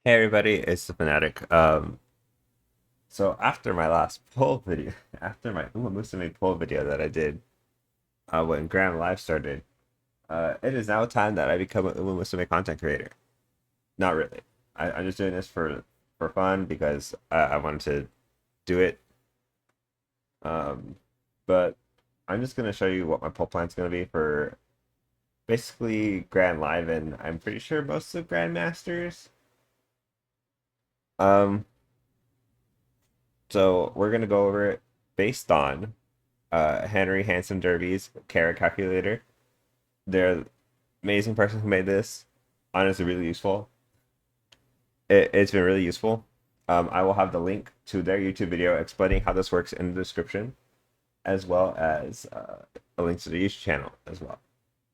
Hey everybody, it's the Fanatic. So after my last poll video, after my Umamusume poll video that I did when Grand Live started, it is now time that I become an Umamusume content creator. Not really. I'm just doing this for fun because I wanted to do it. Um, but I'm just gonna show you what my poll plan's gonna be for basically Grand Live, and I'm pretty sure most of Grandmasters. Um, so we're gonna go over it based on Henry Handsome Derby's Carat calculator. They're an amazing person who made this. Honestly, really useful. It's been really useful. I will have the link to their YouTube video explaining how this works in the description, as well as a link to the YouTube channel as well.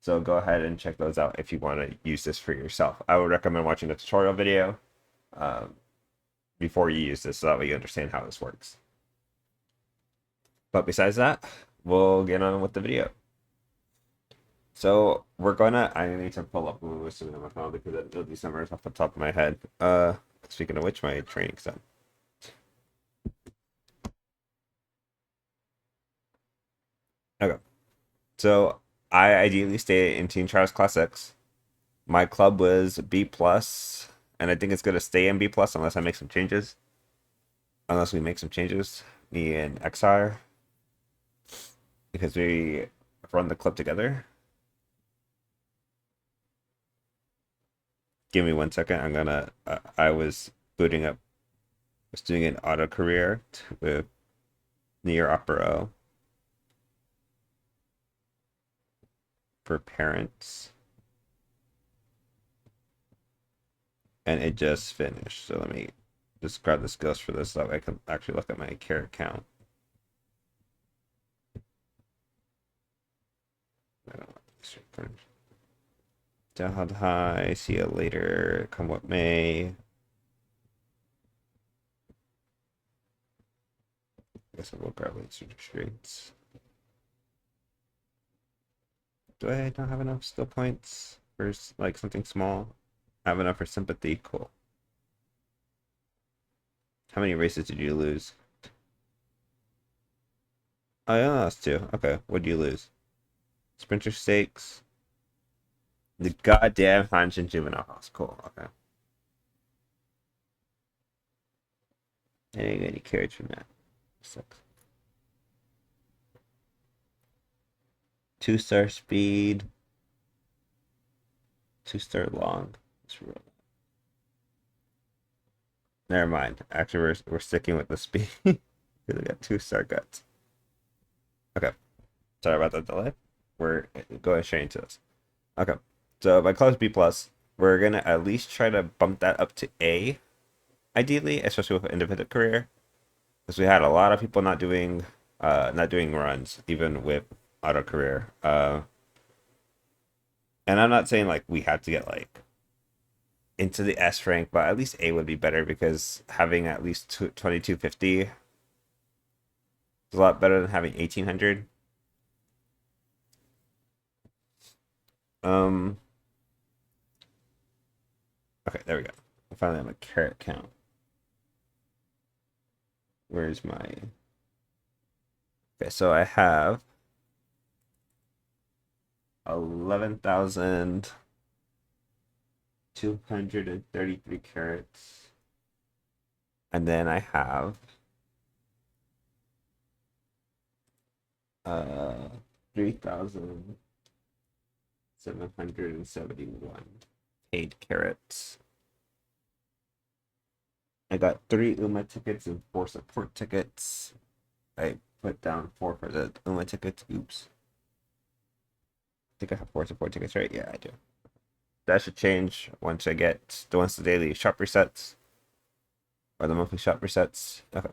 So go ahead and check those out if you want to use this for yourself. I would recommend watching the tutorial video um, before you use this so that way you understand how this works. But besides that, we'll get on with the video. So I need to pull up Umamusume on my phone because it'll be summers off the top of my head. Speaking of which, my training's done. Okay. So I ideally stay in Teen Trials Class X. My club was B plus, and I think it's gonna stay in B plus unless I make some changes. Unless we make some changes, me and XR, because we run the club together. Give me 1 second. I'm gonna. I was booting up. Was doing an auto career with Near Opera for parents, and it just finished. So let me just grab the skills for this so that way I can actually look at my Carat count. I don't know. Down high. See you later. Come what may. I guess I will grab laser restraints. Do I not have enough skill points for like something small? I have enough for sympathy. Cool. How many races did you lose? Oh yeah, that's two. Okay, what did you lose? Sprinter stakes. The goddamn Hanshin Juvenile House. Cool. Okay. I didn't get any carriage from that. Sucks. 2-star speed. 2-star long. Never mind. Actually, we're sticking with the speed. We got 2-star guts. Okay. Sorry about that delay. We're going straight into this. Okay. So my club's B plus. We're gonna at least try to bump that up to A, ideally, especially with an independent career, because we had a lot of people not doing runs even with auto career. And I'm not saying like we had to get like into the S rank, but at least A would be better because having at least 2250 is a lot better than having 1800. Um. Okay, there we go. I finally have a Carat count. Where's my? Okay, so I have 11,233 carats, and then I have 3,771 paid carats. I got 3 UMA tickets and 4 support tickets. I put down 4 for the UMA tickets. Oops. I think I have 4 support tickets, right? Yeah, I do. That should change once the daily shop resets or the monthly shop resets. Okay.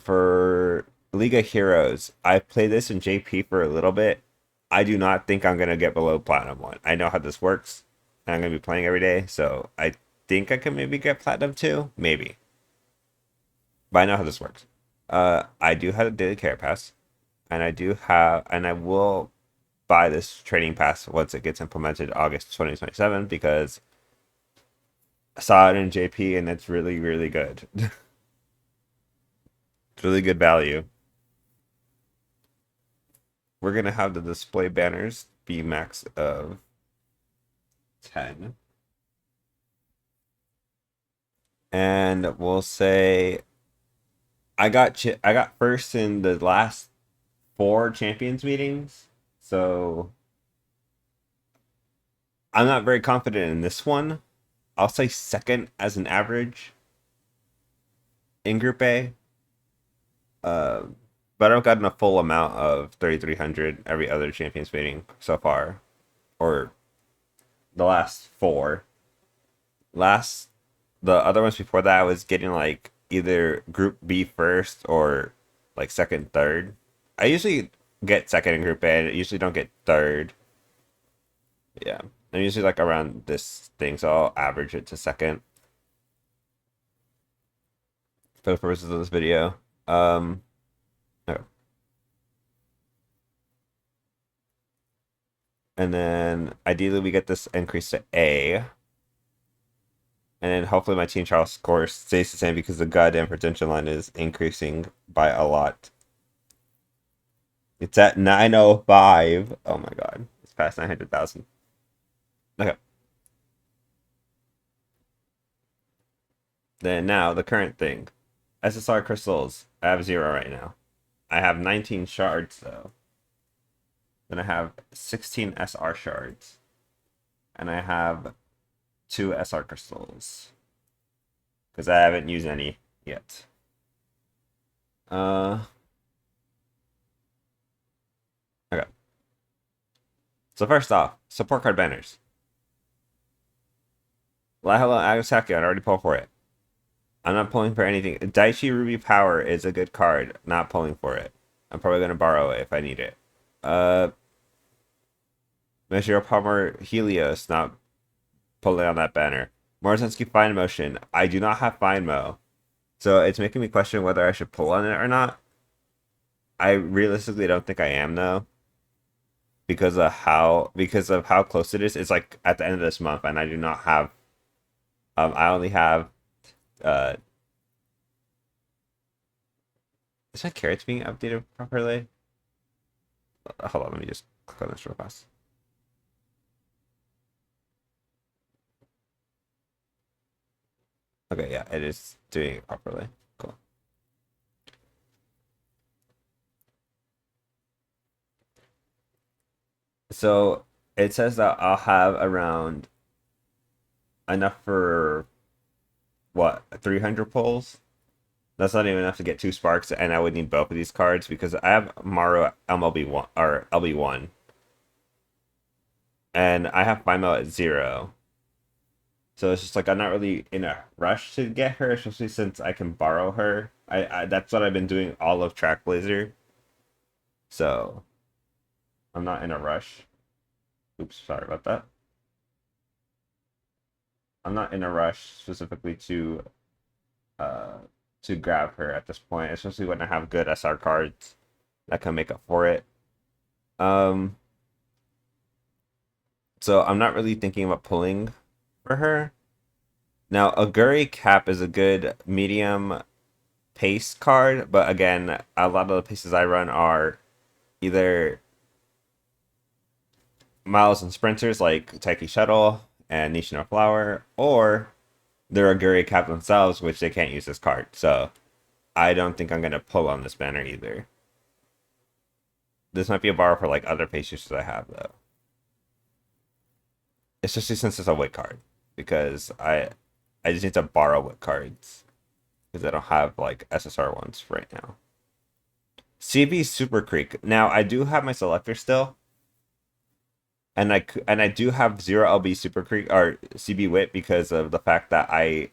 For League of Heroes, I played this in JP for a little bit. I do not think I'm gonna get below Platinum 1. I know how this works, and I'm gonna be playing every day, so I think I can maybe get Platinum 2, maybe. But I know how this works. I do have a daily Carat pass, and I will buy this training pass once it gets implemented August 2027 because saw it in JP, and it's really, really good. It's really good value. We're gonna have the display banners be max of 10. And we'll say I got first in the last four champions meetings. So I'm not very confident in this one. I'll say second as an average in Group A. Uh, but I've gotten a full amount of 3,300 every other champions meeting so far, or the last four. Last the other ones before that, I was getting like either Group B first or like second, third. I usually get second in Group A. And I usually don't get third. Yeah, I'm usually like around this thing, so I'll average it to second for the purposes of this video. Okay. And then ideally we get this increase to A. And then hopefully my Team Charles score stays the same because the goddamn retention line is increasing by a lot. It's at 905. Oh my god. It's past 900,000. Okay. Then now the current thing. SSR crystals. I have 0 right now. I have 19 shards though. Then I have 16 SR shards. And I have 2 SR crystals. Because I haven't used any yet. Okay. So first off, support card banners. Hello, Agasaki, I'd already pulled for it. I'm not pulling for anything. Daichi Ruby Power is a good card. Not pulling for it. I'm probably going to borrow it if I need it. Mejiro Palmer Helios, not pulling on that banner. Morizensky Fine Motion. I do not have Fine Mo. So it's making me question whether I should pull on it or not. I realistically don't think I am though. Because of how close it is. It's like at the end of this month and I do not have I only have uh is my carrots being updated properly? Hold on, let me just click on this real fast. Okay, yeah, it is doing it properly. Cool. So it says that I'll have around enough for what, 300 pulls? That's not even enough to get 2 sparks, and I would need both of these cards because I have Maru MLB1 or LB1. And I have Fimo at 0. So it's just like I'm not really in a rush to get her, especially since I can borrow her. I that's what I've been doing all of Trackblazer. So I'm not in a rush. Oops, sorry about that. I'm not in a rush specifically uh to grab her at this point, especially when I have good SR cards that can make up for it. Um so I'm not really thinking about pulling for her. Now, Aguri Cap is a good medium pace card, but again, a lot of the paces I run are either miles and sprinters like Taiki Shuttle and Nishino Flower, or they're Aguri Cap themselves, which they can't use this card. So I don't think I'm gonna pull on this banner either. This might be a borrow for like other pace users I have though. Especially since it's a wit card. Because I just need to borrow wit cards. Because I don't have like SSR ones right now. CB Super Creek. Now I do have my selector still, and I do have 0 LB Super Creek or CB Wit because of the fact that I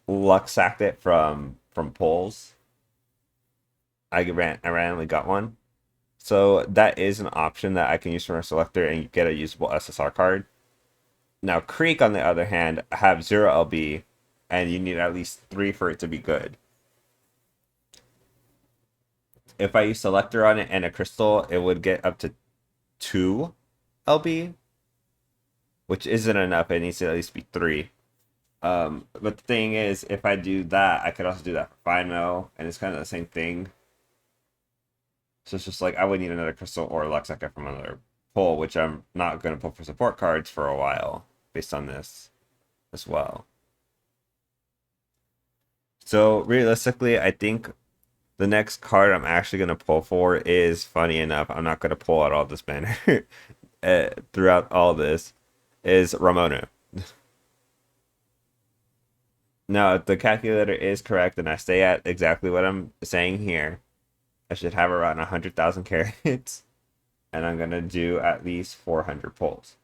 luck sacked it from pulls. I randomly got one, so that is an option that I can use from a selector and get a usable SSR card. Now Creek, on the other hand, have 0 LB, and you need at least 3 for it to be good. If I use selector on it and a crystal, it would get up to 2 LB, which isn't enough. It needs to at least be 3. But the thing is, if I do that, I could also do that for Final, and it's kind of the same thing. So it's just like I would need another crystal or Lux Echo from another pull, which I'm not going to pull for support cards for a while, based on this as well. So realistically, I think the next card I'm actually going to pull for is, funny enough, I'm not going to pull out all this banner throughout all this, is Ramonu. Now, if the calculator is correct and I stay at exactly what I'm saying here, I should have around 100,000 carats, and I'm going to do at least 400 pulls.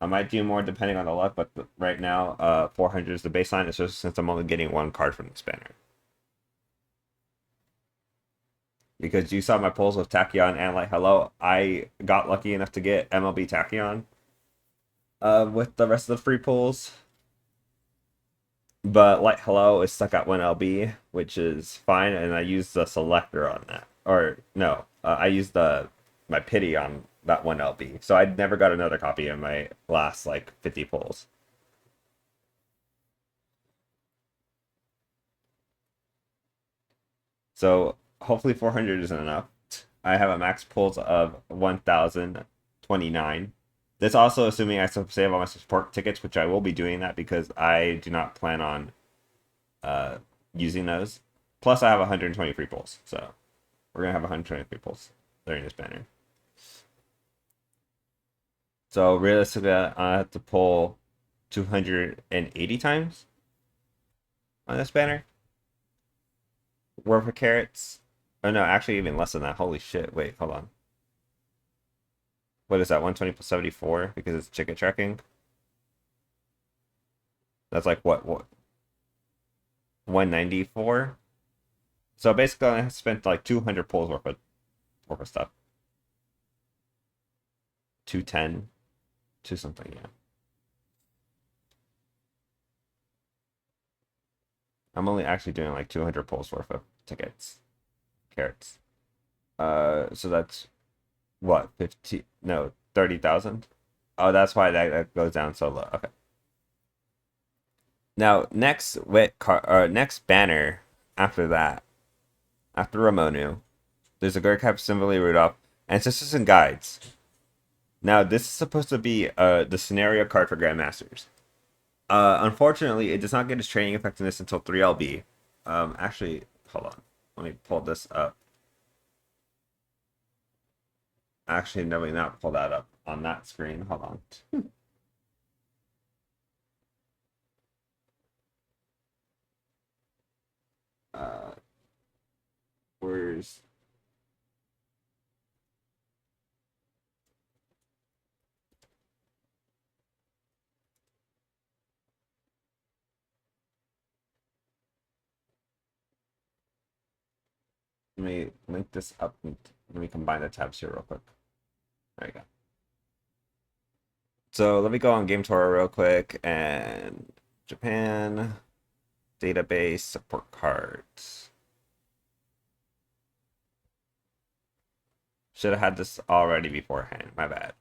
I might do more depending on the luck, but right now, 400 is the baseline, especially since I'm only getting one card from this banner. Because you saw my pulls with Tachyon and Light Hello, I got lucky enough to get MLB Tachyon with the rest of the free pulls. But Light Hello is stuck at 1 LB, which is fine, and I used the selector on that. Or, no, I used my pity on that 1 LB. So I never got another copy in my last, like, 50 pulls. So hopefully 400 isn't enough. I have a max pulls of 1,029. That's also assuming I still save all my support tickets, which I will be doing that because I do not plan on using those. Plus, I have 120 free pulls, so we're gonna have 120 free pulls during this banner. So realistically, I have to pull 280 times on this banner worth of carats. Oh no, actually even less than that. Holy shit! Wait, hold on. What is that? 120 plus 74 because it's ticket tracking. That's like what 194. So basically, I spent like 200 pulls worth of stuff. 210, to something, yeah. I'm only actually doing like 200 pulls worth of tickets, carats. So that's what 50? No, 30,000. Oh, that's why that goes down so low. Okay. Now next banner after that, after Ramonu, there's a Gurkhap Symphony Rudolph, Ancestors and Guides. Now this is supposed to be the scenario card for Grandmasters. Unfortunately, it does not get its training effectiveness until 3 LB. Actually, hold on. Let me pull this up. Actually, no, we not pull that up on that screen. Hold on. uh, where's Let me link this up and let me combine the tabs here real quick. There you go. So let me go on Game Tour real quick and Japan database support cards. Should have had this already beforehand. My bad.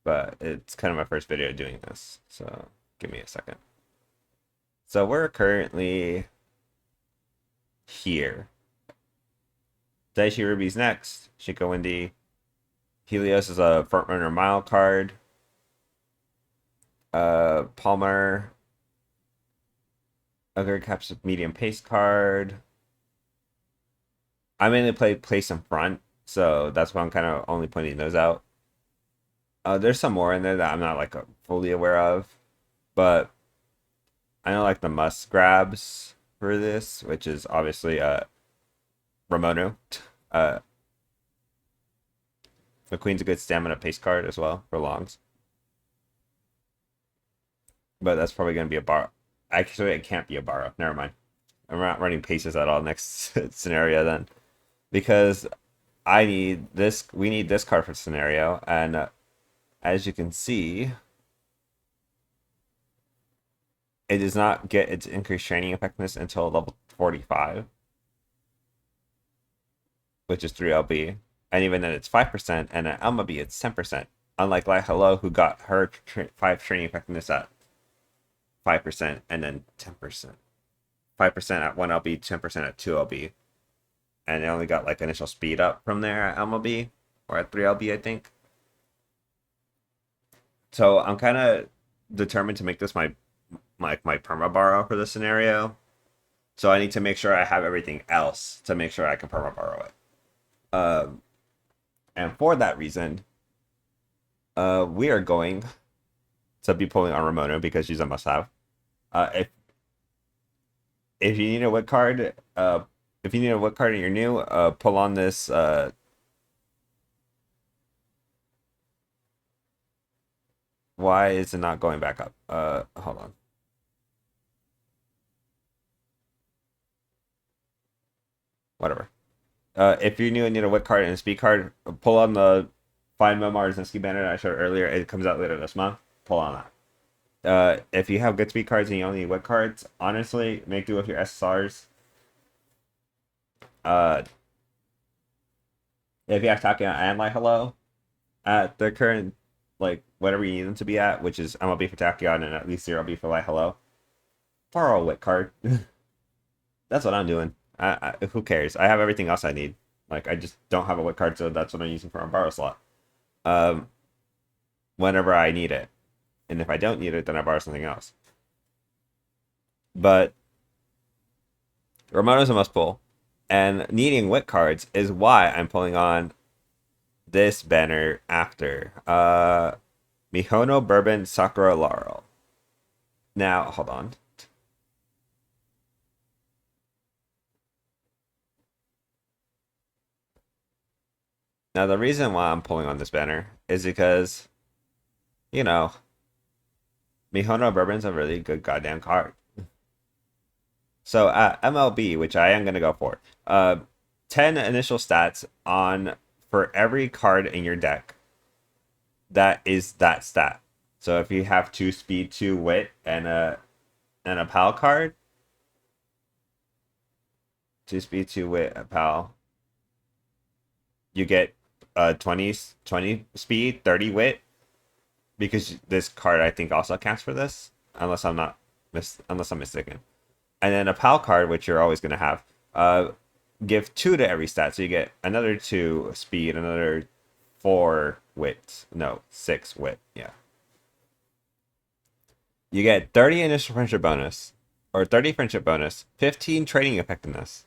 But it's kind of my first video doing this, so give me a second. So we're currently here. Daichi Ruby's next. Shiko Windy. Helios is a frontrunner mile card. Palmer. Other caps of medium pace card. I mainly play place in front, so that's why I'm kind of only pointing those out. There's some more in there that I'm not like fully aware of, but I know like the must grabs for this, which is obviously Ramonu. The Queen's a good stamina pace card as well for longs. But that's probably going to be a bar. Actually, it can't be a borrow. Never mind. I'm not running paces at all next scenario then. Because I need this. We need this card for scenario. And as you can see, it does not get its increased training effectiveness until level 45. Which is 3 LB. And even then it's 5%. And at Elma B it's 10%. Unlike Light Hello, who got her 5 training effectiveness at 5%, and then 10%. 5% at 1 LB, 10% at 2 LB. And it only got like initial speed up from there at MLB, or at 3 LB, I think. So I'm kind of determined to make this my perma borrow for this scenario. So I need to make sure I have everything else to make sure I can perma borrow it. Um, and for that reason, we are going to be pulling on Ramonu because she's a must-have. If you need a wit card, if you need a wit card and you're new, pull on this. Why is it not going back up? Hold on. Whatever. If you're new and need a wit card and a speed card, pull on the Find Memoirs and Ski Banner I showed earlier. It comes out later this month. Pull on that. If you have good speed cards and you only need wit cards, honestly, make do with your SSRs. If you have Takia and Light Hello at the current, like, whatever you need them to be at, which is MLB for Tachyon and at least 0B for Light Hello, borrow a wit card. That's what I'm doing. Who cares? I have everything else I need. Like, I just don't have a wit card, so that's what I'm using for a borrow slot. Whenever I need it. And if I don't need it, then I borrow something else. But Ramono's a must pull. And needing wit cards is why I'm pulling on this banner after. Mihono Bourbon Sakura Laurel. Now, hold on. Now, the reason why I'm pulling on this banner is because, you know, Mihono Bourbon's a really good goddamn card. So at MLB, which I am going to go for, 10 initial stats on for every card in your deck. That is that stat. So if you have 2 speed, 2 wit, and a pal card, 2 speed, 2 wit, a pal, you get 20 speed, 30 wit, because this card I think also counts for this, unless I'm mistaken. And then a pal card, which you're always going to have, give 2 to every stat. So you get another 2 speed, another 4 wit. No, 6 wit. Yeah. You get 30 initial friendship bonus, or 30 friendship bonus, 15 trading effectiveness,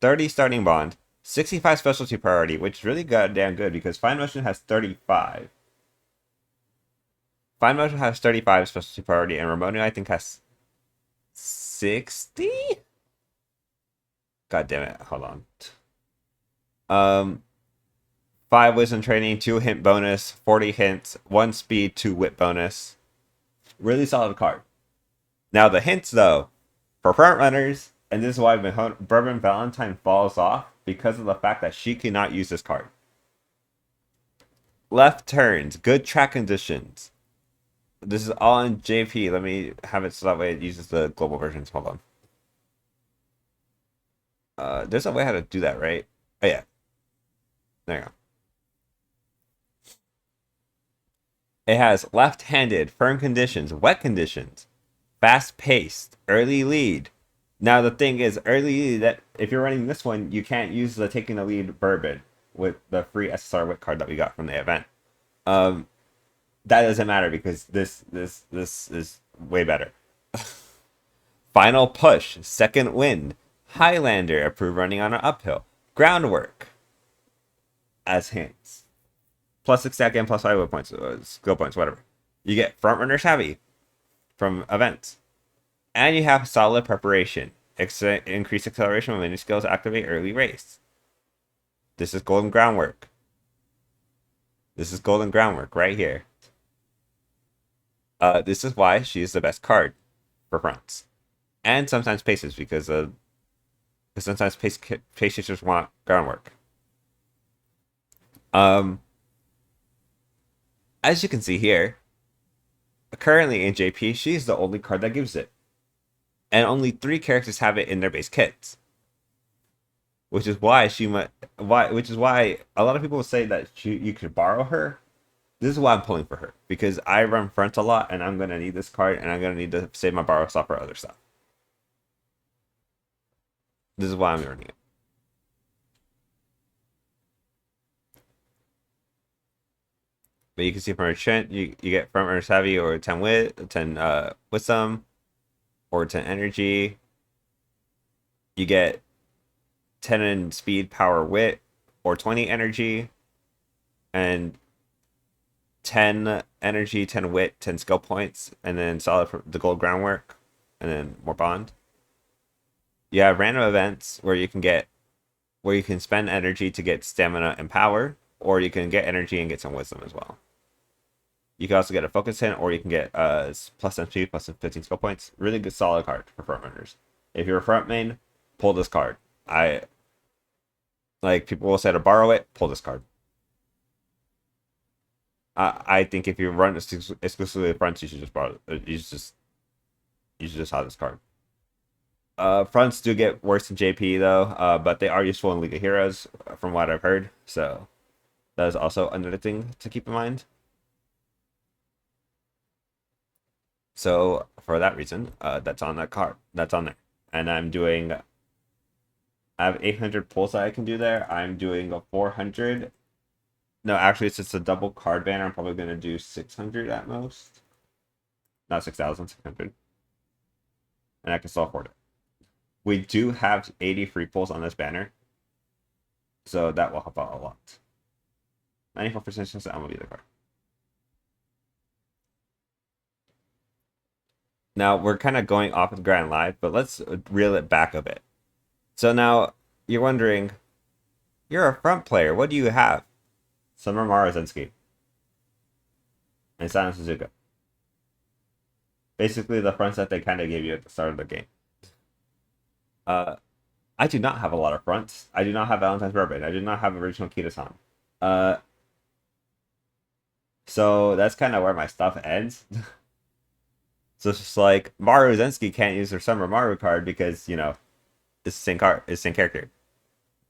30 starting bond, 65 specialty priority, which is really goddamn good because Fine Motion has 35. Fine Motion has 35 specialty priority, and Ramonu, I think, has 60? God damn it. Hold on. 5 wisdom training, 2 hint bonus, 40 hints, 1 speed, 2 wit bonus. Really solid card. Now the hints though, for front runners, and this is why Bourbon Valentine falls off, because of the fact that she cannot use this card. Left turns, good track conditions. This is all in JP. Let me have it so that way it uses the global versions. Hold on. There's a way how to do that, right? Oh, yeah. There you go. It has left-handed, firm conditions, wet conditions, fast-paced, early lead. Now, the thing is, early lead, that if you're running this one, you can't use the taking the lead Bourbon with the free SSR wit card that we got from the event. That doesn't matter because this is way better. Final push, second wind, Highlander, approved running on an uphill, groundwork as hints, plus 6 stack and plus 5 wit points, skill points, whatever. You get front runner savvy from events, and you have solid preparation, increased acceleration when mini skills activate early race. This is golden groundwork. This is golden groundwork right here. This is why she's the best card for fronts. And sometimes paces, because sometimes pace chasers want groundwork. As you can see here, currently in JP, she's the only card that gives it. And only 3 characters have it in their base kits. Which is why a lot of people say that you could borrow her, This is why I'm pulling for her because I run front a lot, and I'm gonna need this card, and I'm gonna need to save my borrow slot for other stuff. This is why I'm running it. But you can see from her strength, you get from her savvy or 10 wit, 10 wisdom, or 10 energy. You get 10 in speed, power, wit, or 20 energy, and 10 energy, 10 wit, 10 skill points, and then solid for the gold groundwork, and then more bond. You have random events where you can spend energy to get stamina and power, or you can get energy and get some wisdom as well. You can also get a focus hint, or you can get plus 10 speed, plus 15 skill points. Really good, solid card for front runners. If you're a front main, pull this card. People will say to borrow it, pull this card. I think if you run exclusively fronts, you should just borrow. You should just have this card. Fronts do get worse in JP though, but they are useful in League of Heroes, from what I've heard. So that is also another thing to keep in mind. So for that reason, that's on that card. That's on there, and I have 800 pulls that I can do there. I'm doing a 400. No, actually, it's just a double card banner. I'm probably gonna do 600 at most. Not 6,000, 600, and I can still afford it. We do have 80 free pulls on this banner, so that will help out a lot. 94% chance that I'm gonna be the card. Now we're kind of going off of the Grand Live, but let's reel it back a bit. So now you're wondering, you're a front player. What do you have? Summer Zenski and Silent Suzuka. Basically, the fronts that they kind of gave you at the start of the game. I do not have a lot of fronts. I do not have Valentine's Bourbon. I do not have original Kita-san. So that's kind of where my stuff ends. So it's just like Maru Zensky can't use her Summer Maru card because, you know, it's the same card, it's the same character.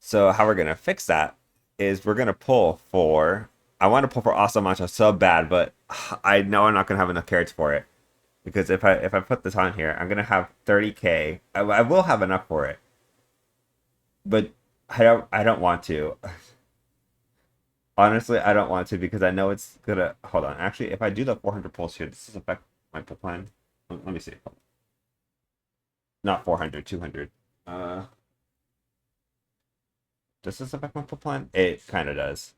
So how we're gonna fix that is we're gonna pull for. I want to pull for Asamacha so bad, but I know I'm not gonna have enough carrots for it. Because if I put this on here, I'm gonna have 30k. I will have enough for it, but I don't want to. Honestly, I don't want to because I know it's gonna. Hold on. Actually, if I do the 400 pulls here, does this affect my pull plan? Let me see. Not 400, 200. Does this affect my pull plan? It kind of does.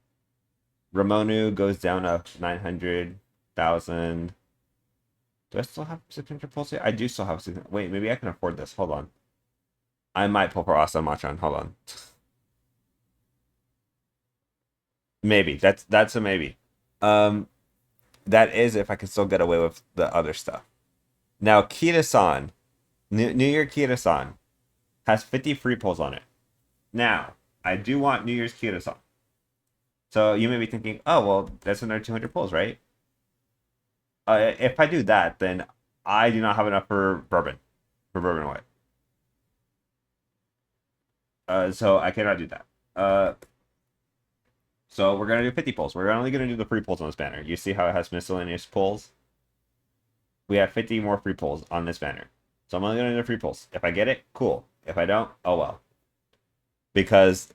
Ramonu goes down to 900,000. Do I still have 600 pulls here? I do still have 600. Wait, maybe I can afford this. Hold on. I might pull for Asa Machan. Hold on. Maybe. That's a maybe. That is if I can still get away with the other stuff. Now, Kita-san, New Year Kita-san, has 50 free pulls on it. Now, I do want New Year's Kita-san. So you may be thinking, oh, well, that's another 200 pulls, right? If I do that, then I do not have enough for bourbon white. So I cannot do that. So we're gonna do 50 pulls. We're only gonna do the free pulls on this banner. You see how it has miscellaneous pulls? We have 50 more free pulls on this banner. So I'm only gonna do free pulls. If I get it, cool. If I don't, oh well. Because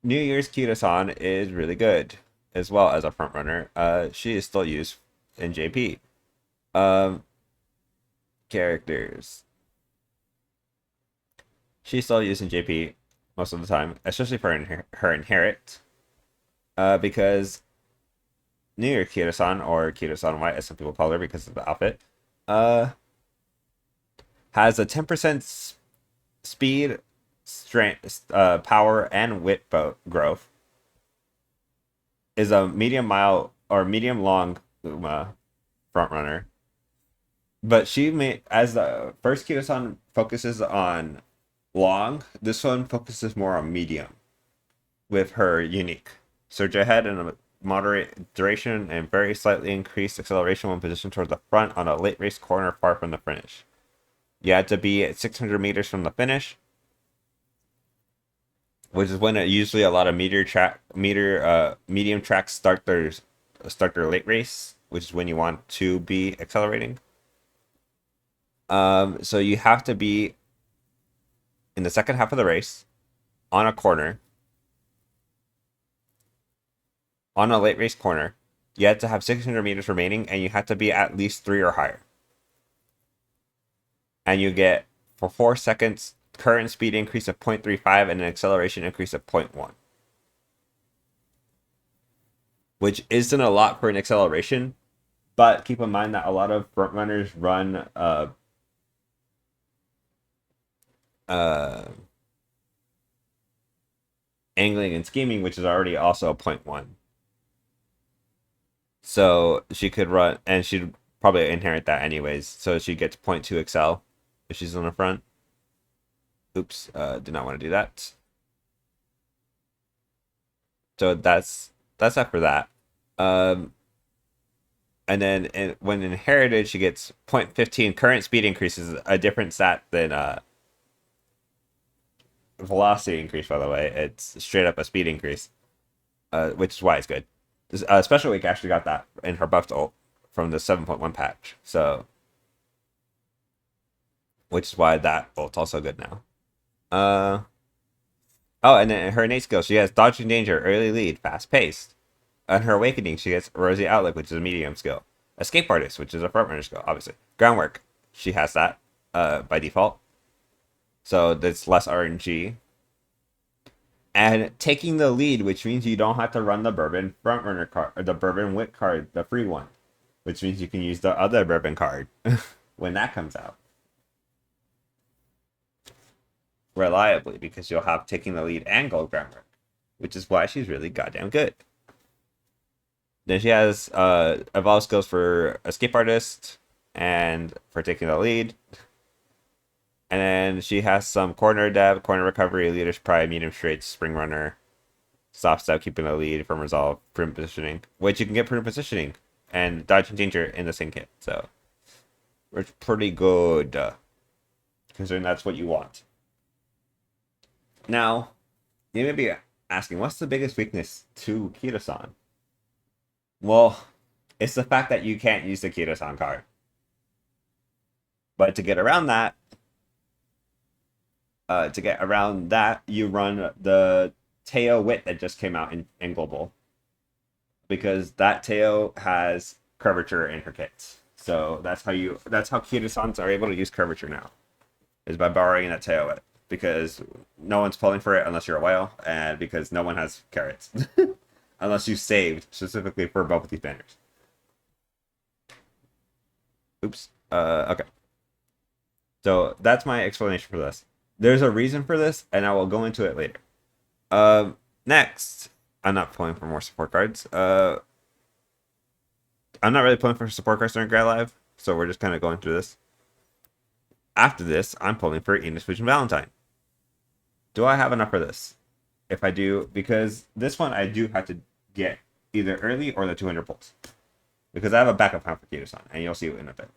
New Year's Kita-san is really good, as well as a front runner. She is still used in JP. Characters. She's still used in JP most of the time, especially for her inherit. Because New Year Kita-san, or Kita-san White, as some people call her because of the outfit, has a 10% speed, strength, power, and wit growth. Is a medium mile or medium long front runner. But she may, as the first Kita-san focuses on long, this one focuses more on medium with her unique. Surge ahead in a moderate duration and very slightly increased acceleration when positioned towards the front on a late race corner far from the finish. You had to be at 600 meters from the finish. which is when usually a lot of medium tracks start their late race, which is when you want to be accelerating. So you have to be in the second half of the race on a corner, on a late race corner. You have to have 600 meters remaining, and you have to be at least 3 or higher. And you get, for 4 seconds, current speed increase of 0.35 and an acceleration increase of 0.1. Which isn't a lot for an acceleration, but keep in mind that a lot of front runners run uh, angling and scheming, which is already also a 0.1. So she could run, and she'd probably inherit that anyways. So she gets 0.2 excel if she's on the front. Oops, did not want to do that. So that's that for that. Um, and then when inherited, she gets 0.15 current speed increases, a different stat than velocity increase. By the way, it's straight up a speed increase, which is why it's good. Special Week actually got that in her buffed ult from the 7.1 patch, so which is why that ult's also good now. Oh, and then her innate skill, she has dodging danger, early lead, fast paced. On her awakening, she gets rosy outlook, which is a medium skill. Escape artist, which is a front runner skill, obviously. Groundwork, she has that by default, so that's less RNG. And taking the lead, which means you don't have to run the bourbon front runner card or the bourbon wit card, the free one, which means you can use the other bourbon card when that comes out reliably, because you'll have taking the lead and gold groundwork, which is why she's really goddamn good. Then she has evolved skills for escape artist and for taking the lead. And then she has some corner depth, corner recovery, leader's pride, medium straight, spring runner, soft step, keeping the lead from resolve, prudent positioning, which you can get prudent positioning and dodging danger in the same kit. So it's pretty good, considering that's what you want. Now, you may be asking, what's the biggest weakness to Kira-san? Well, it's the fact that you can't use the Kira-san card. But to get around that, you run the Teo Wit that just came out in Global. Because that Teo has curvature in her kits. So that's how Kira-sans are able to use curvature now. Is by borrowing that Teo Wit. Because no one's pulling for it unless you're a whale, and because no one has carrots. Unless you saved specifically for both of these banners. Oops. Okay. So that's my explanation for this. There's a reason for this, and I will go into it later. Next, I'm not pulling for more support cards. I'm not really pulling for support cards during Grad Live, so we're just kind of going through this. After this, I'm pulling for Enos Vision Valentine. Do I have enough for this? If I do, because this one I do have to get either early or the 200 pulls. Because I have a backup plan for Kito-san, and you'll see it in a bit.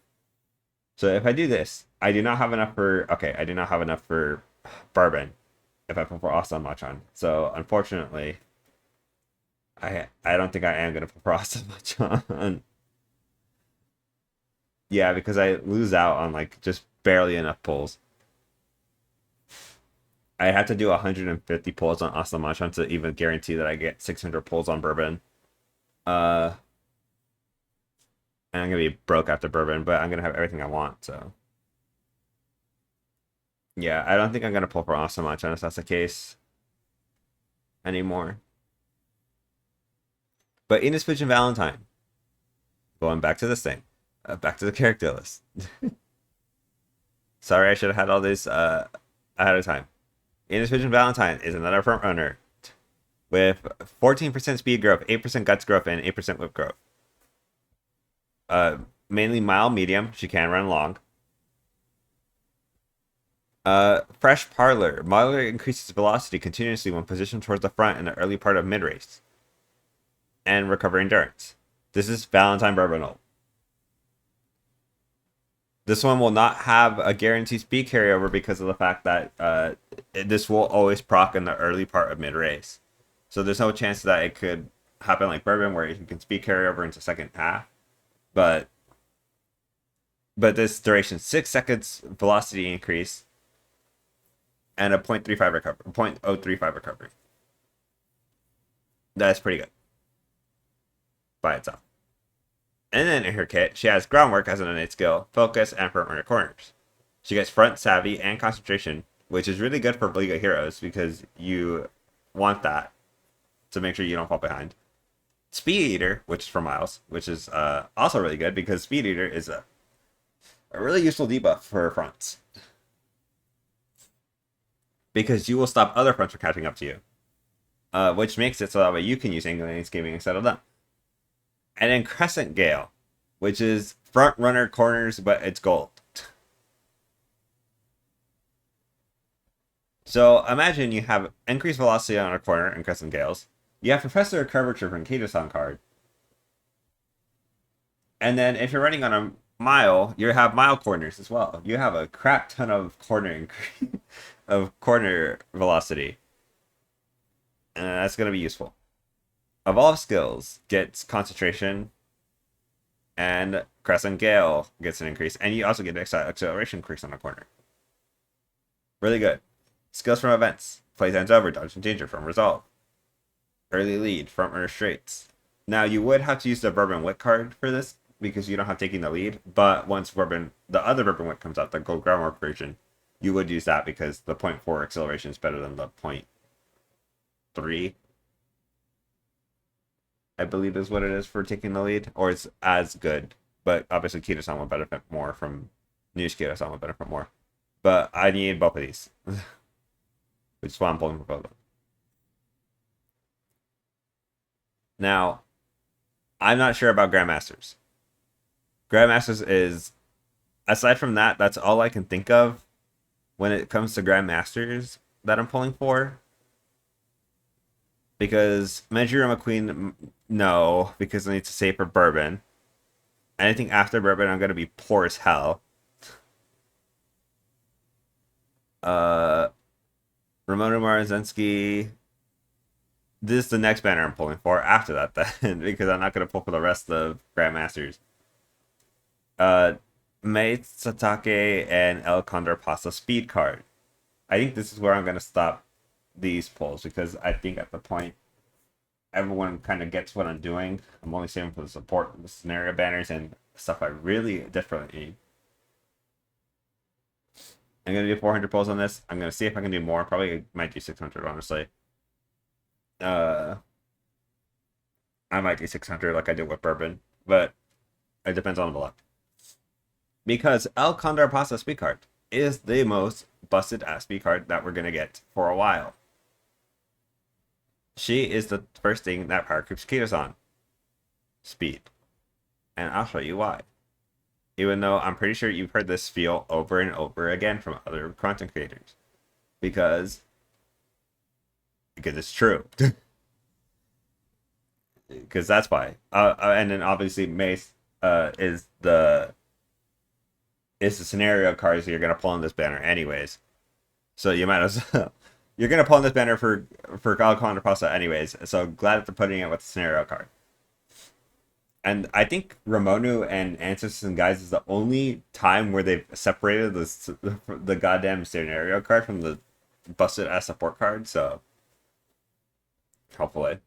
So if I do this, I do not have enough for... Okay, I do not have enough for Bourbon if I pull for Awesome Machan. So, unfortunately, I don't think I am going to pull for Awesome Machan. Yeah, because I lose out on, like, just barely enough pulls. I have to do 150 pulls on Awesome Machan to even guarantee that I get 600 pulls on Bourbon. And I'm going to be broke after Bourbon, but I'm going to have everything I want, so... Yeah, I don't think I'm going to pull for Awesome Machan if that's the case anymore. But Enos Vision Valentine. Going back to this thing. Back to the character list. Sorry, I should have had all this ahead of time. Enos Vision Valentine is another front runner with 14% speed growth, 8% guts growth, and 8% whip growth. Mainly mild medium. She can run long. Fresh Parlor. Moderately increases velocity continuously when positioned towards the front in the early part of mid-race. And recover endurance. This is Valentine Bourbon ult. This one will not have a guaranteed speed carryover because of the fact that this will always proc in the early part of mid race. So there's no chance that it could happen like Bourbon where you can speed carry over into second half. But this duration, 6 seconds velocity increase and a 0.35 recovery, 0.035 recovery. That's pretty good by itself. And then in her kit, she has groundwork as an innate skill, focus, and front runner corners. She gets front savvy and concentration, which is really good for League of Heroes because you want that to make sure you don't fall behind. Speed Eater, which is for Miles, which is also really good because Speed Eater is a really useful debuff for fronts. Because you will stop other fronts from catching up to you. Which makes it so that way you can use Angling Gaming instead of them. And then Crescent Gale, which is front runner corners, but it's gold. So imagine you have increased velocity on a corner in Crescent Gales. You have Professor Curvature from Kato-san card. And then if you're running on a mile, you have mile corners as well. You have a crap ton of corner velocity. And that's going to be useful. Evolve skills gets concentration, and Crescent Gale gets an increase, and you also get acceleration increase on the corner. Really good. Skills from events. Plays ends over, dodge and danger from resolve. Early lead, front runner straights. Now you would have to use the Bourbon Wit card for this because you don't have taking the lead, but once the other Bourbon Wit comes out, the gold groundwork version, you would use that because the 0.4 acceleration is better than the 0.3. I believe is what it is for taking the lead, or it's as good. But obviously, Kito-san would benefit more from New Kito-san would benefit more. But I need both of these, which is why I'm pulling for both of them. Now, I'm not sure about Grandmasters. Grandmasters is, aside from that, that's all I can think of when it comes to Grandmasters that I'm pulling for. Because Mejiro McQueen, no, because I need to save for Bourbon. Anything after Bourbon, I'm going to be poor as hell. Ramonu Marzensky. This is the next banner I'm pulling for after that, then, because I'm not going to pull for the rest of Grandmasters. Mei Satake and El Condor Pasa speed card. I think this is where I'm going to stop these pulls because I think at the point everyone kind of gets what I'm doing. I'm only saving for the support, the scenario banners, and stuff I really desperately need. I'm going to do 400 pulls on this. I'm going to see if I can do more. Probably might do 600, honestly. I might do 600 like I did with Bourbon, but it depends on the luck. Because El Condor Pasa speed card is the most busted ass speed card that we're going to get for a while. She is the first thing that power creeps Kito-san. Speed. And I'll show you why. Even though I'm pretty sure you've heard this feel over and over again from other content creators. Because it's true. Because that's why. And then obviously Mace is the scenario cards that you're going to pull on this banner anyways. So you might as well. You're going to pull on this banner for Condor Pasta anyways. So glad that they're putting it with the scenario card. And I think Ramonu and Ancestors and Guides is the only time where they've separated the goddamn scenario card from the busted ass support card. So hopefully.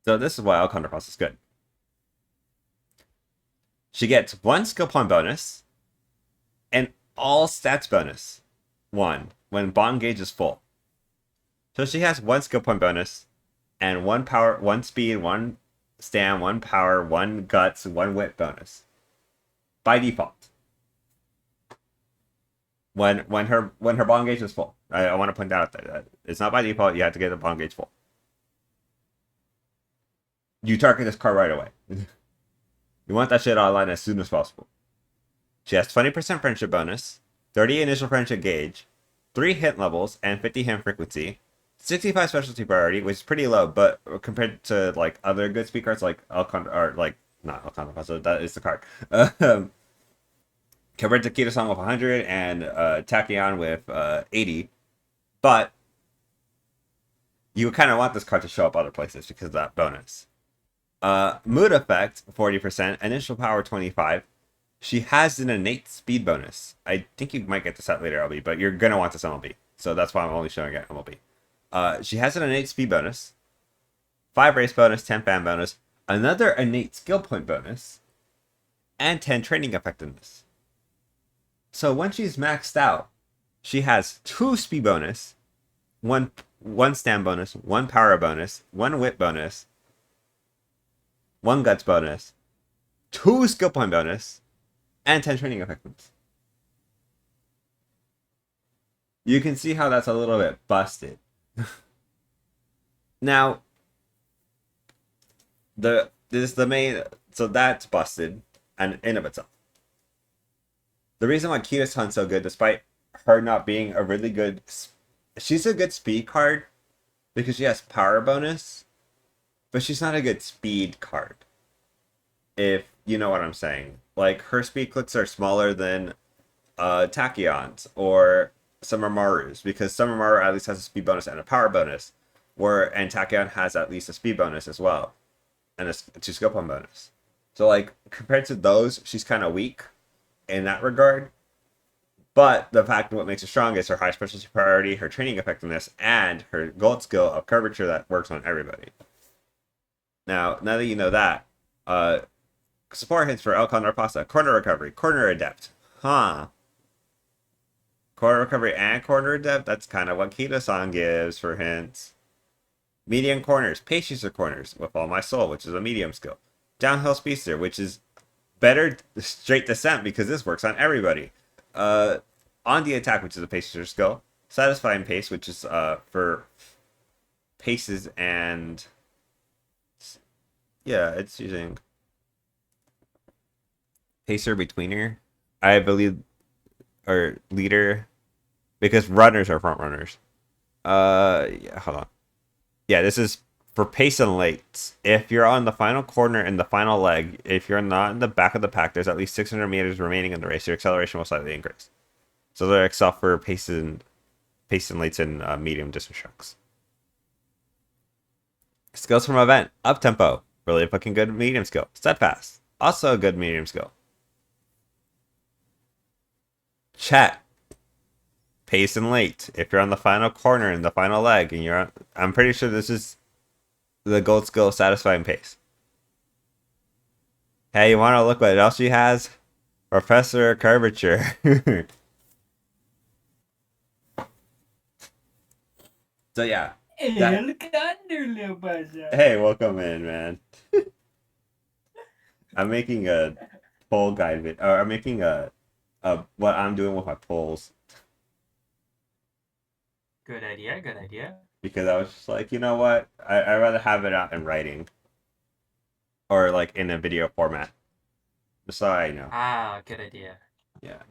So this is why El Condor Pasta is good. She gets 1 skill point bonus and all stats bonus 1 when bond gauge is full. So she has 1 skill point bonus and 1 power, 1 speed, 1 stam, 1 power, 1 guts, 1 wit bonus by default. When her bond gauge is full. I want to point out that it's not by default. You have to get the bond gauge full. You target this card right away. You want that shit online as soon as possible. She has 20% friendship bonus, 30 initial friendship gauge, 3 hit levels, and 50 hit frequency. 65 specialty priority, which is pretty low, but compared to like other good speed cards like Elcon, or like not Elcon, that is the card. compared to Kito-san with 100 and Tachyon with 80. But you kind of want this card to show up other places because of that bonus. Mood effect 40%, initial power 25. She has an innate speed bonus. I think you might get this out later, LB, but you're gonna want this MLB, so that's why I'm only showing it MLB. She has an innate speed bonus, 5 race bonus, 10 fan bonus, another innate skill point bonus, and 10 training effectiveness. So when she's maxed out, she has 2 speed bonus, one stand bonus, 1 power bonus, 1 wit bonus, 1 guts bonus, 2 skill point bonus, and 10 training effectiveness. You can see how that's a little bit busted. Now, this is the main, so that's busted and in of itself. The reason why Kita's so good, despite her not being a really good, she's a good speed card because she has power bonus, but she's not a good speed card. If you know what I'm saying, like her speed clicks are smaller than Tachyon's or Summer Maru's because Summer Maru at least has a speed bonus and a power bonus, and Tachyon has at least a speed bonus as well and a 2 skill point bonus. So like compared to those, she's kind of weak in that regard. But the fact of what makes her strong is her high specialty priority, her training effectiveness, and her gold skill of curvature that works on everybody. Now that you know that, support hints for Elcon Narpasa, corner recovery, corner adept. Huh. Corner recovery and corner adept? That's kind of what Kita-san gives for hints. Medium corners, pace user corners, with all my soul, which is a medium skill. Downhill speedster, which is better straight descent because this works on everybody. On the attack, which is a pace user skill. Satisfying pace, which is for paces and yeah, it's using pacer betweener, I believe, or leader, because runners are front runners. Yeah, hold on. Yeah, this is for pace and lates. If you're on the final corner in the final leg, if you're not in the back of the pack, there's at least 600 meters remaining in the race. Your acceleration will slightly increase. So they're excel for pace and lates and medium distance trucks. Skills from event: up tempo, really fucking good medium skill. Steadfast, also a good medium skill. Chat, pace and late. If you're on the final corner in the final leg, and I'm pretty sure this is the gold skill satisfying pace. Hey, you want to look what else she has? Professor Curvature. So yeah. Hey, welcome in, man. I'm making a poll guide video, or I'm making a what I'm doing with my polls. Good idea. Because I was just like, you know what? I'd rather have it out in writing. Or like in a video format. Just so I know. Ah, good idea. Yeah.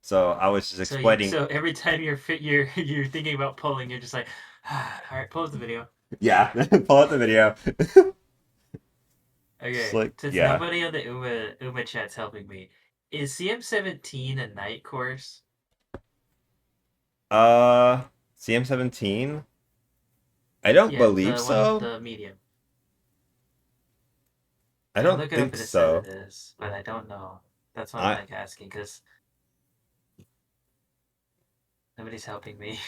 So I was just explaining. So every time you're you're thinking about polling, you're just like, all right, pause the video. Yeah. Pull out the video. Just Okay, like, since yeah. nobody on the Uma chat's helping me, is CM17 a night course? Uh CM17? I don't Yeah, believe the one with so. the medium. I I can don't look it up think if it says it so. is, but I don't know. That's why I'm I like asking, because nobody's helping me.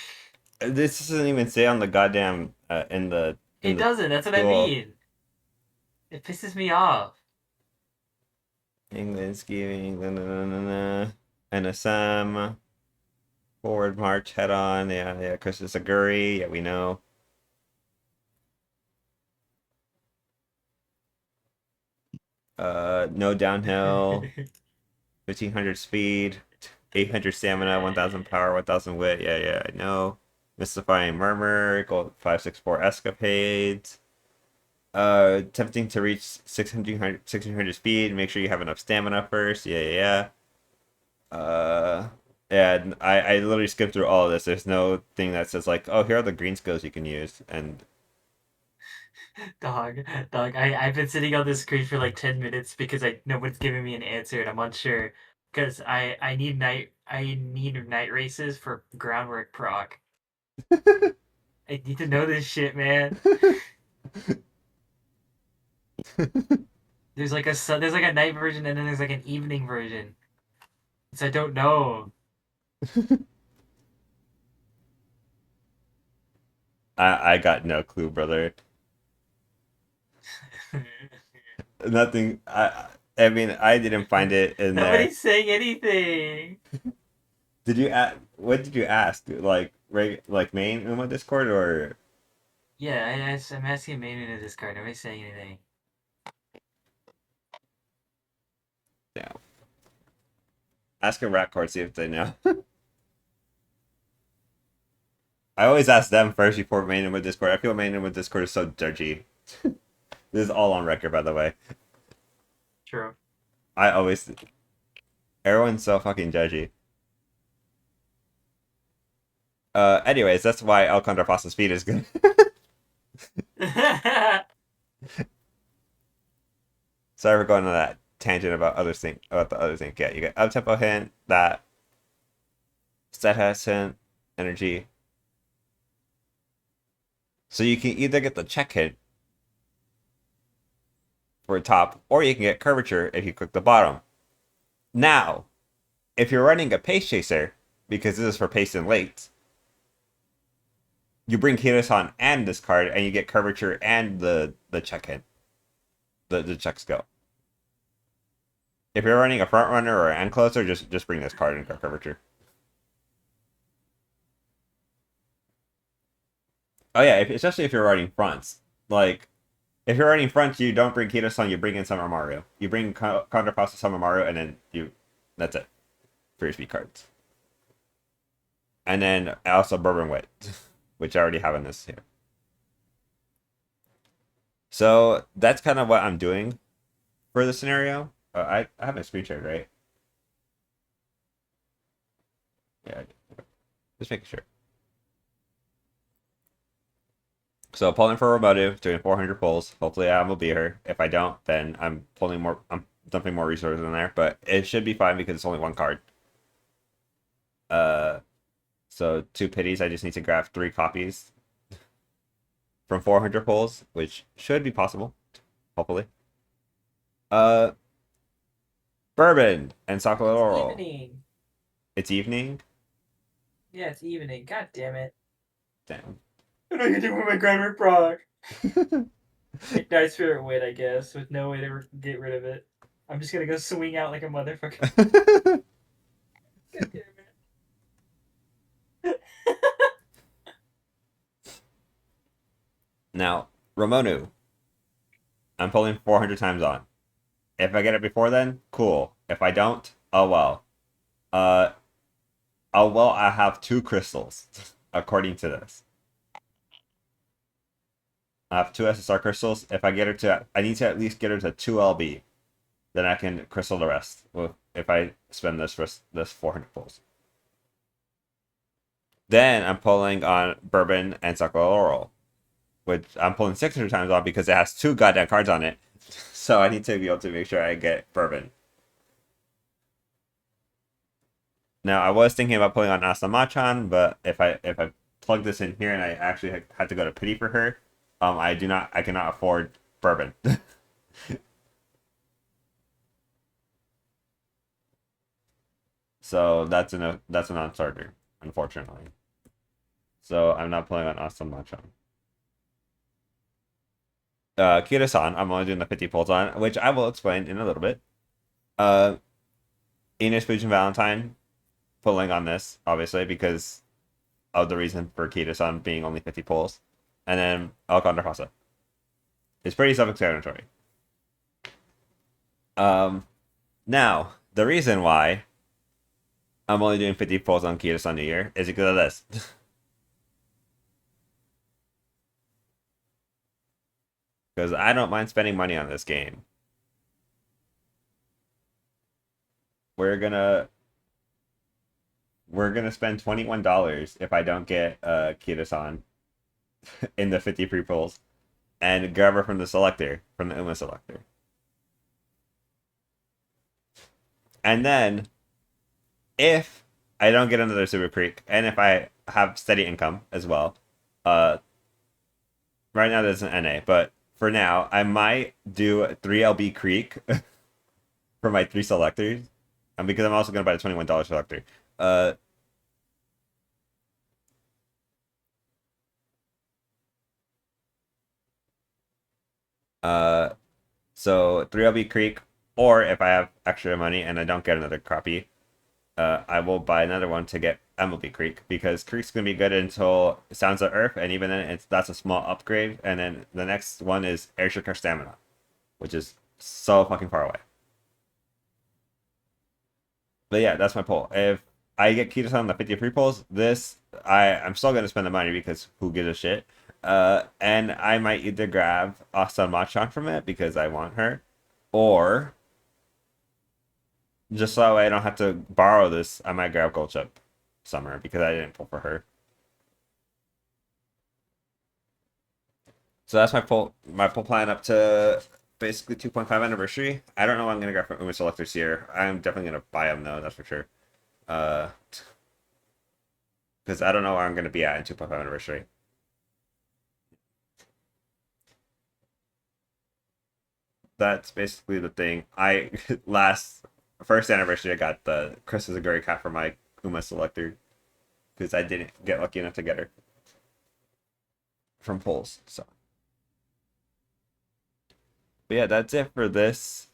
this doesn't even say on the goddamn in It the doesn't, that's what I tool. mean. It pisses me off. England skiing, NSM, forward march, head on, yeah, Chris Aguri, yeah, we know. No downhill, 1500 speed, 800 stamina, 1000 power, 1000 wit, yeah, I know. Mystifying Murmur, Gold 564 Escapades. Tempting to reach 1600 speed. Make sure you have enough stamina first. Yeah. Yeah, I literally skipped through all of this. There's no thing that says like, oh, here are the green skills you can use. And Dog, I've been sitting on this screen for like 10 minutes because no one's giving me an answer and I'm unsure Because I need night races for groundwork proc. I need to know this shit, man. There's like a night version and then there's like an evening version. So I don't know. I got no clue, brother. Nothing. I mean, I didn't find it in there. Nobody's saying anything. Did you ask? What did you ask? Like main Uma Discord or Yeah, I'm asking Main in this card. Nobody's saying anything. yeah? Ask a Ratcord, see if they know. I always ask them first before main Uma Discord. I feel main Uma Discord is so judgy. This is all on record, by the way. True. I always everyone's so fucking judgy. Anyways, that's why El Contrapasso speed is good. Sorry for going on that tangent about the other thing. Yeah, you get up tempo hint, that stat hint, energy. So you can either get the check hint for top, or you can get curvature if you click the bottom. Now, if you're running a pace chaser, because this is for pace and late, you bring Kirasan and this card, and you get curvature and the check hint, the check skill. If you're running a front runner or an end closer, just bring this card and curvature. Oh yeah, especially if you're running fronts. Like if you're running fronts, you don't bring Kira-san, you bring in Summer Mario. You bring Counterpass to Summer Mario, and then that's it for your speed cards. And then also Bourbon Wit, which I already have in this here. So that's kind of what I'm doing for the scenario. I have my screen shared, right? Yeah, just making sure. So pulling for Ramonu, doing 400 pulls. Hopefully I will be her. If I don't, then I'm pulling more. I'm dumping more resources in there, but it should be fine because it's only one card. Uh, so two pities. I just need to grab 3 copies from 400 pulls, which should be possible. Hopefully. Uh, Bourbon and It's Sakura. evening. It's evening. Yeah, it's evening. God damn it. Damn. What do I do with my groundwork proc? Ignite Spirit Wit, I guess, with no way to get rid of it. I'm just gonna go swing out like a motherfucker. God damn it. Now, Ramonu. I'm pulling 400 times on. If I get it before then, cool. If I don't, oh well. Uh, oh well. I have 2 crystals, according to this. I have 2 SSR crystals. If I get her to, I need to at least get her to 2 LB. Then I can crystal the rest. Well, if I spend this 400 pulls. Then I'm pulling on Bourbon and Sakura Laurel, which I'm pulling 600 times on because it has 2 goddamn cards on it. So I need to be able to make sure I get Bourbon. Now I was thinking about pulling on Asamachan, but if I plug this in here and I actually had to go to pity for her, I cannot afford Bourbon. So that's a non-starter, unfortunately. So I'm not playing on Asamachan. Kira-san, I'm only doing the 50 pulls on, which I will explain in a little bit. Uh, Enos Fusion Valentine, pulling on this, obviously, because of the reason for Kira-san being only 50 pulls. And then Alcondra Hasa. It's pretty self-explanatory. Now, the reason why I'm only doing 50 pulls on Kira-san New Year is because of this. Because I don't mind spending money on this game. We're gonna spend $21 if I don't get Kira-san in the 50 free pulls and grab her from the selector, from the Uma selector. And then if I don't get another Super Creek, and if I have steady income as well, uh, right now there's an NA, but for now I might do 3LB Creek for my 3 selectors, and because I'm also gonna buy the $21 selector. Uh, uh, so 3LB Creek, or if I have extra money and I don't get another crappie, I will buy another one to get MLB Creek because Creek's gonna be good until Sounds of Earth, and even then, that's a small upgrade. And then the next one is Airship Stamina, which is so fucking far away. But yeah, that's my poll. If I get Kitos on the 53 polls, I'm still gonna spend the money because who gives a shit. And I might either grab Asa Machan from it because I want her, or just so I don't have to borrow this, I might grab Gold Chip Summer because I didn't pull for her. So that's my full plan up to basically 2.5 anniversary. I don't know what I'm gonna get from Uma Selectors here. I'm definitely gonna buy them though, that's for sure. Uh, because I don't know where I'm gonna be at in 2.5 anniversary. That's basically the thing. I last first anniversary I got the Chris is a Great Cat for my Uma Selector because I didn't get lucky enough to get her from polls. So, but yeah, that's it for this.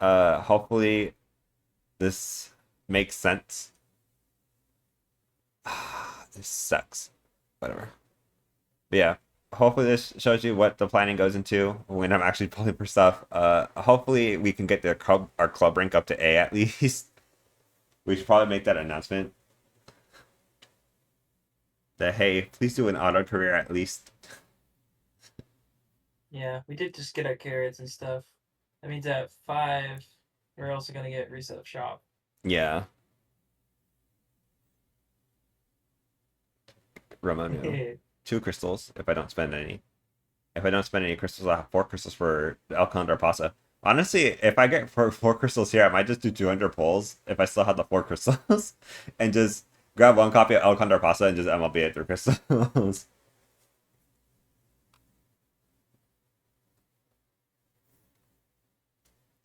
Hopefully this makes sense. This sucks. Whatever. But yeah, hopefully this shows you what the planning goes into when I'm actually pulling for stuff. Hopefully we can get our club rank up to A at least. We should probably make that announcement. That hey, please do an auto career at least. Yeah, we did just get our carrots and stuff. That means at 5, we're also gonna get reset of shop. Yeah, Ramonu. 2 crystals if I don't spend any. If I don't spend any crystals, I'll have 4 crystals for El Condor Pasa. Honestly, if I get four crystals here, I might just do 200 pulls if I still have the 4 crystals and just grab one copy of El Condor Pasa and just MLB it through crystals.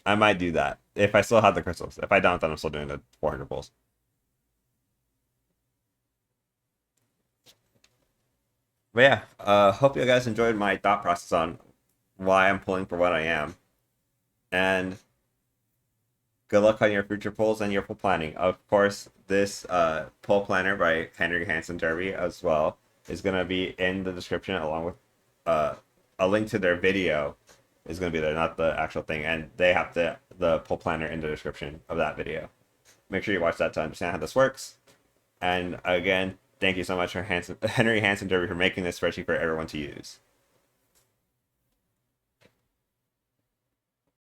I might do that if I still have the crystals. If I don't, then I'm still doing the 400 pulls. But yeah, hope you guys enjoyed my thought process on why I'm pulling for what I am. And good luck on your future pulls and your pull planning. Of course, this pull planner by Henry Hansen Derby as well is going to be in the description along with uh, a link to their video is going to be there, not the actual thing. And they have the pull planner in the description of that video. Make sure you watch that to understand how this works. And again, thank you so much for Henry Hansen Derby for making this spreadsheet for everyone to use.